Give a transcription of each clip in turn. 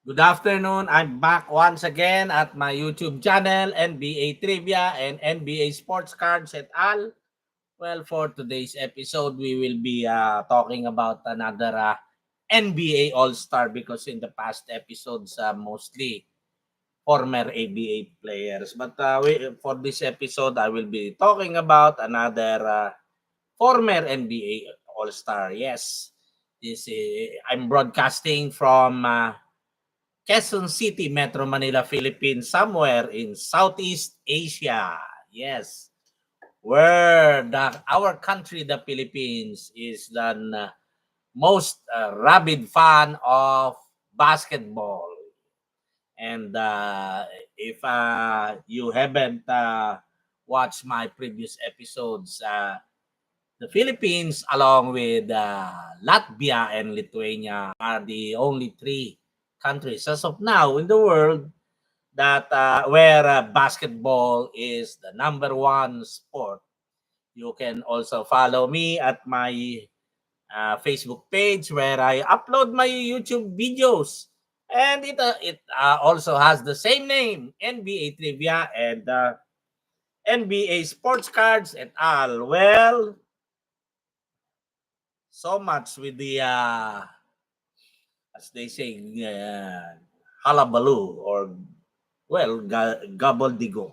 Good afternoon. I'm back once again at my YouTube channel, NBA Trivia and NBA Sports Cards et al. Well, for today's episode, we will be talking about another NBA All-Star because in the past episodes, mostly former ABA players. But for this episode, I will be talking about another former NBA All-Star. Yes, I'm broadcasting from Quezon City, Metro Manila, Philippines, somewhere in Southeast Asia. Yes, where our country, the Philippines, is the most rabid fan of basketball. And if you haven't watched my previous episodes, the Philippines, along with Latvia and Lithuania, are the only three countries as of now in the world that where basketball is the number one sport. You can also follow me at my Facebook page where I upload my YouTube videos. And it also has the same name, NBA Trivia and NBA Sports Cards et al. Well, so much with the, as they say, halabaloo or, well, gobbledygook.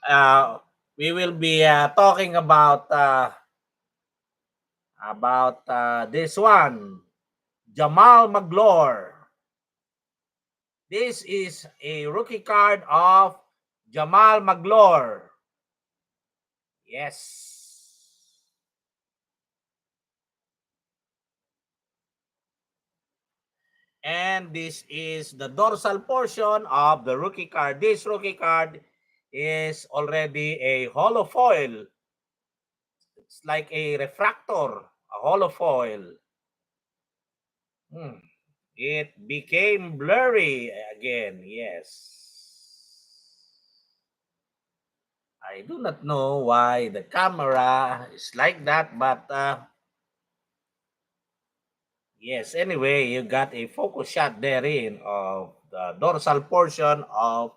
Uh, we will be talking about this one, Jamal Magloire. This is a rookie card of Jamal Magloire. Yes. And this is the dorsal portion of the rookie card. This rookie card is already a holofoil. It's like a refractor, a holofoil. It became blurry again, yes. I do not know why the camera is like that, but yes, anyway, you got a focus shot therein of the dorsal portion of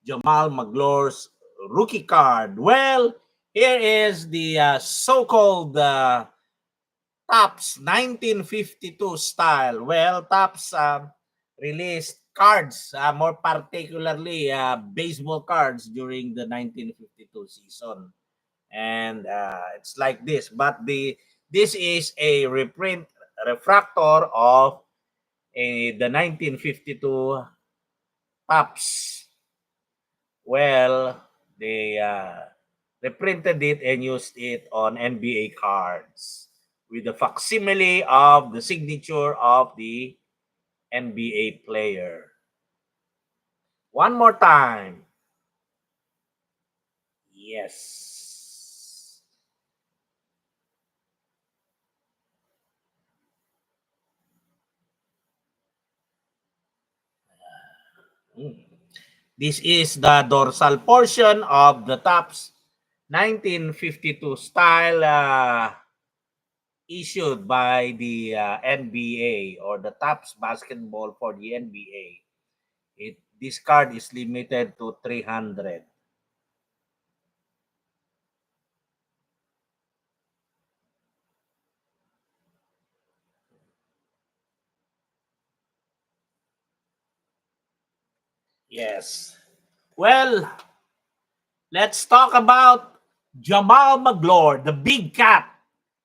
Jamal Magloire's rookie card. Well, here is the so-called Topps 1952 style. Well, Topps released cards, more particularly baseball cards during the 1952 season. And it's like this, but this is a reprint refractor of the 1952 Topps. Well, they printed it and used it on NBA cards with the facsimile of the signature of the NBA player. One more time. Yes. This is the dorsal portion of the Topps 1952 style issued by the NBA or the Topps basketball for the NBA. This card is limited to 300. Yes. Well, let's talk about Jamal Magloire, the Big Cat.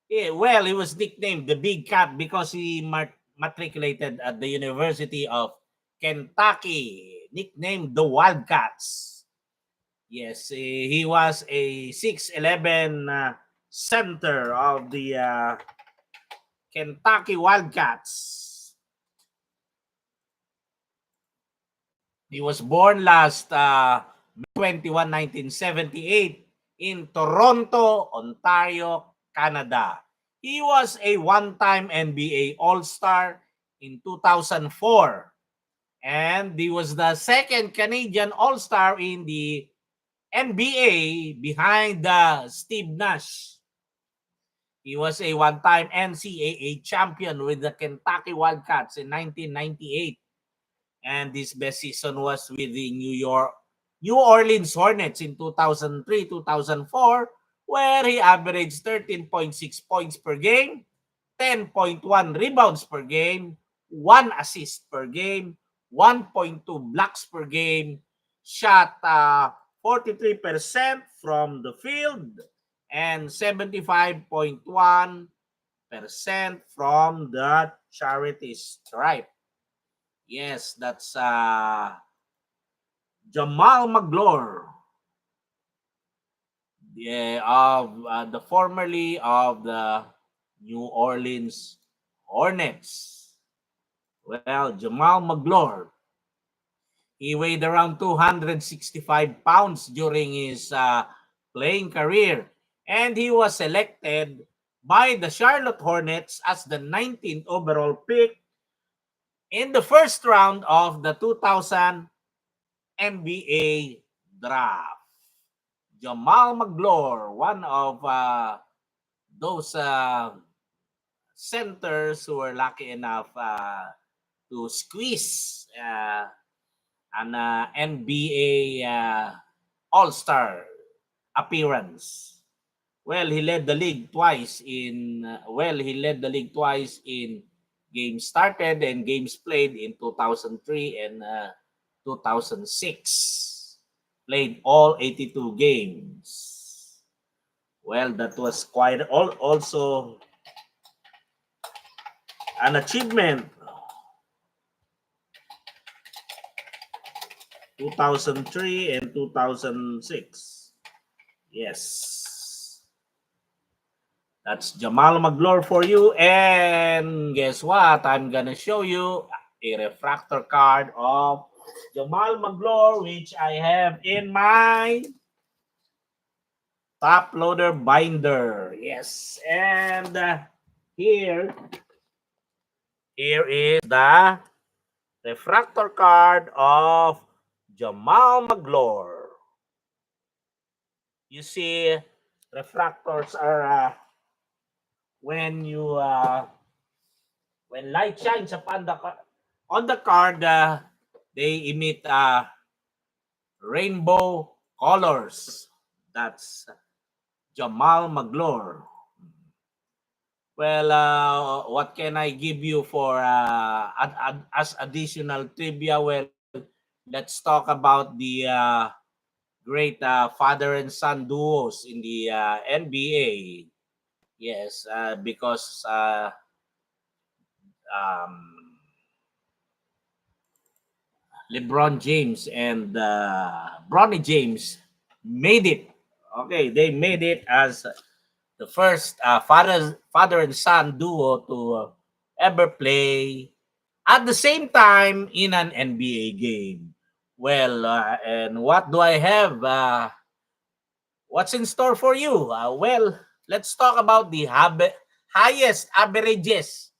Yeah, well, he was nicknamed the Big Cat because he matriculated at the University of Kentucky, nicknamed the Wildcats. Yes, he was a 6'11" center of the Kentucky Wildcats. He was born last May 21, 1978 in Toronto, Ontario, Canada. He was a one-time NBA All-Star in 2004. And he was the second Canadian All-Star in the NBA behind Steve Nash. He was a one-time NCAA champion with the Kentucky Wildcats in 1998. And this best season was with the New Orleans Hornets in 2003-2004, where he averaged 13.6 points per game, 10.1 rebounds per game, 1 assist per game, 1.2 blocks per game, shot 43% from the field, and 75.1% from the charity stripe. Yes, that's Jamal Magloire, the formerly of the New Orleans Hornets. Well, Jamal Magloire, he weighed around 265 pounds during his playing career, and he was selected by the Charlotte Hornets as the 19th overall pick in the first round of the 2000 NBA draft. Jamal Magloire, one of those centers who were lucky enough to squeeze an NBA All-Star appearance. Well, he led the league twice in games started and games played in 2003 and 2006. Played all 82 games. Well, that was quite also an achievement. 2003 and 2006. Yes. That's Jamal Magloire for you. And guess what? I'm gonna show you a refractor card of Jamal Magloire, which I have in my top loader binder. Yes. And here is the refractor card of Jamal Magloire. You see, refractors are when you when light shines upon the card, they emit rainbow colors. That's Jamal Magloire. Well, what can I give you for as additional trivia? Well, let's talk about the great father and son duos in the NBA. Yes, because um, LeBron James and Bronny James made it. Okay, they made it as the first father and son duo to ever play at the same time in an NBA game. Well, and what do I have? What's in store for you? Well, let's talk about the highest averages.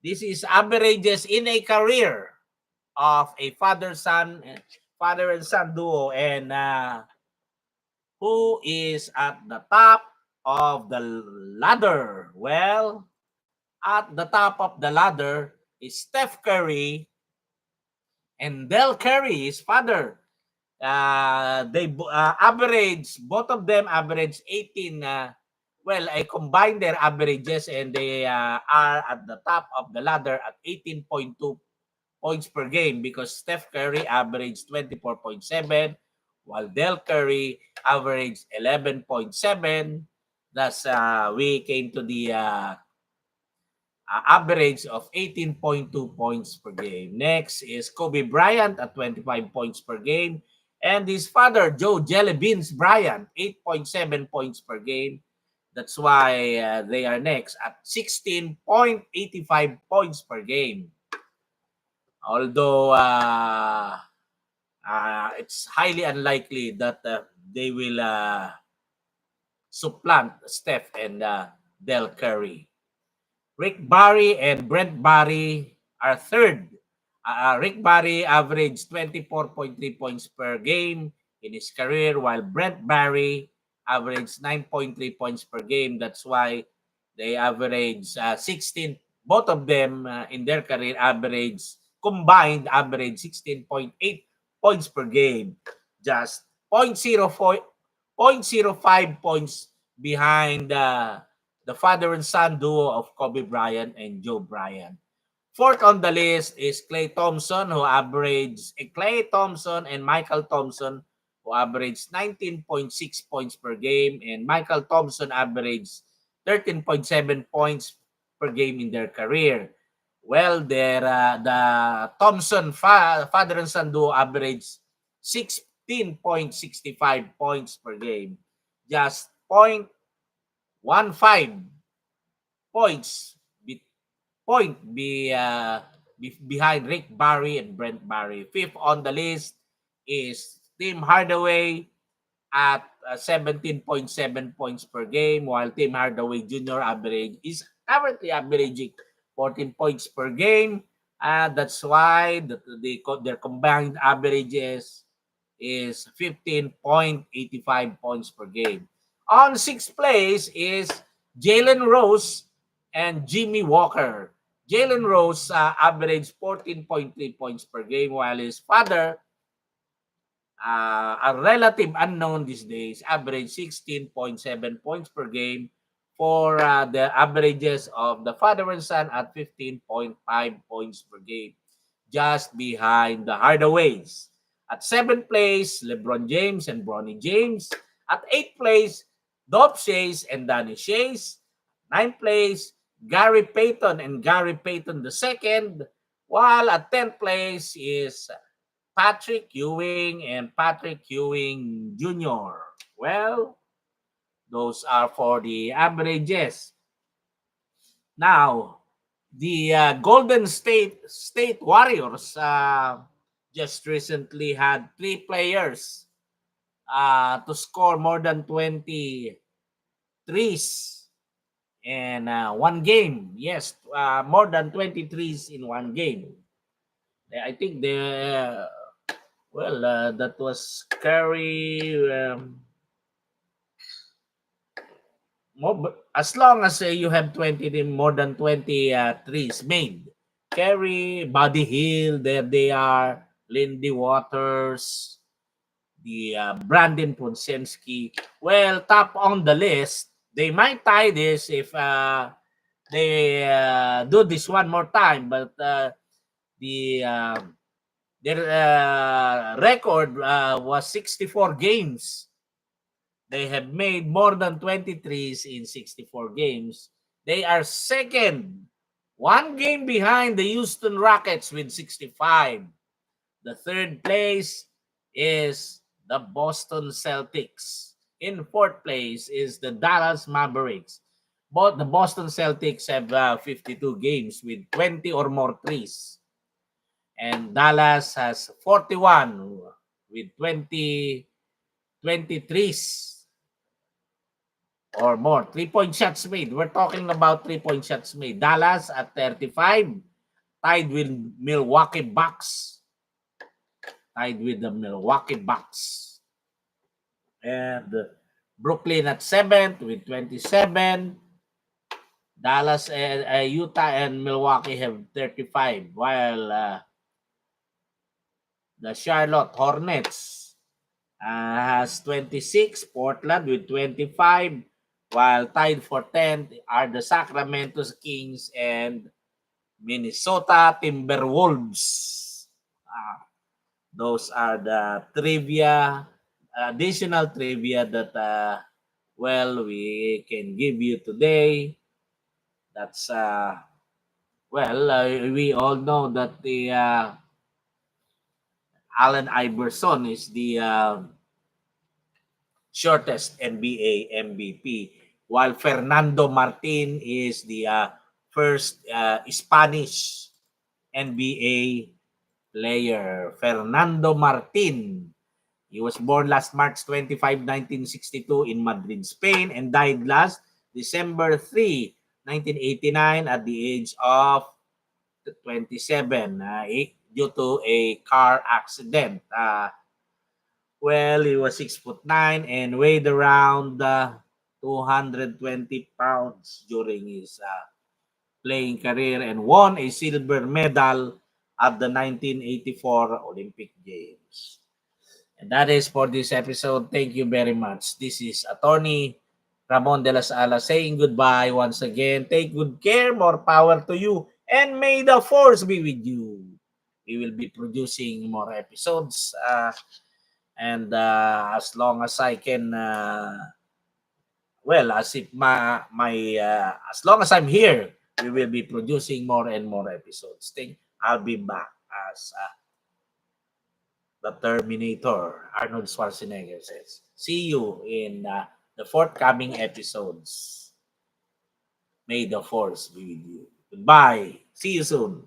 This is averages in a career of a father and son duo, and who is at the top of the ladder? Well, at the top of the ladder is Steph Curry and Del Curry, his father. They average, both of them average 18. Well, I combine their averages and they are at the top of the ladder at 18.2 points per game because Steph Curry averaged 24.7 while Del Curry averaged 11.7. Thus, we came to the average of 18.2 points per game. Next is Kobe Bryant at 25 points per game. And his father, Joe Jelly Beans Bryant, 8.7 points per game. That's why they are next at 16.85 points per game. Although it's highly unlikely that they will supplant Steph and Del Curry. Rick Barry and Brent Barry are third. Rick Barry averaged 24.3 points per game in his career, while Brent Barry averaged 9.3 points per game. That's why they average 16. Both of them in their career average combined average 16.8 points per game, just 0.05 points behind the father and son duo of Kobe Bryant and Joe Bryant. Fourth on the list is Klay Thompson and Michael Thompson, who averaged 19.6 points per game, and Michael Thompson averaged 13.7 points per game in their career. Well, the Thompson father and son duo averaged 16.65 points per game, just 0.15 points point behind Rick Barry and Brent Barry. Fifth on the list is Tim Hardaway at 17.7 points per game, while Tim Hardaway Jr. is currently averaging 14 points per game. That's why their combined averages is 15.85 points per game. On sixth place is Jalen Rose and Jimmy Walker. Jalen Rose averaged 14.3 points per game, while his father, a relative unknown these days, averaged 16.7 points per game for the averages of the father and son at 15.5 points per game, just behind the Hardaways. At seventh place, LeBron James and Bronny James. At eighth place, Dolph Shays and Danny Shays. Ninth place, Gary Payton and Gary Payton II. While at 10th place is Patrick Ewing and Patrick Ewing Jr. Well, those are for the averages. Now, the Golden State Warriors just recently had three players to score more than 20 threes in one game. Yes, more than 20 threes in one game. I think that was Curry. As long as you have 20, more than 20 threes made. Curry, Buddy Hill, there they are. Lindy Waters, the Brandon Ponsemski. Well, top on the list. They might tie this if they do this one more time, but the their record was 64 games. They have made more than 23s in 64 games. They are second, one game behind the Houston Rockets with 65. The third place is the Boston Celtics. In fourth place is the Dallas Mavericks. Both the Boston Celtics have 52 games with 20 or more threes. And Dallas has 41 with 23s or more. 3-point shots made. We're talking about 3-point shots made. Dallas at 35, tied with Milwaukee Bucks. Tied with the Milwaukee Bucks. And Brooklyn at 7th with 27. Dallas and Utah and Milwaukee have 35, while the Charlotte Hornets has 26. Portland with 25. While tied for 10th are the Sacramento Kings and Minnesota Timberwolves. Those are the additional trivia that, we can give you today. That's, we all know that the Allen Iverson is the shortest NBA MVP, while Fernando Martin is the first Spanish NBA player. Fernando Martin. He was born last March 25, 1962 in Madrid, Spain, and died last December 3, 1989 at the age of 27 due to a car accident. He was 6'9" and weighed around 220 pounds during his playing career and won a silver medal at the 1984 Olympic Games. And that is for this episode. Thank you very much. This is Attorney Ramon de las Alas saying goodbye once again. Take good care. More power to you. And may the force be with you. We will be producing more episodes. And as long as I can, well, as if as long as I'm here, we will be producing more and more episodes. I'll be back as the Terminator, Arnold Schwarzenegger says. See you in the forthcoming episodes. May the force be with you. Goodbye. See you soon.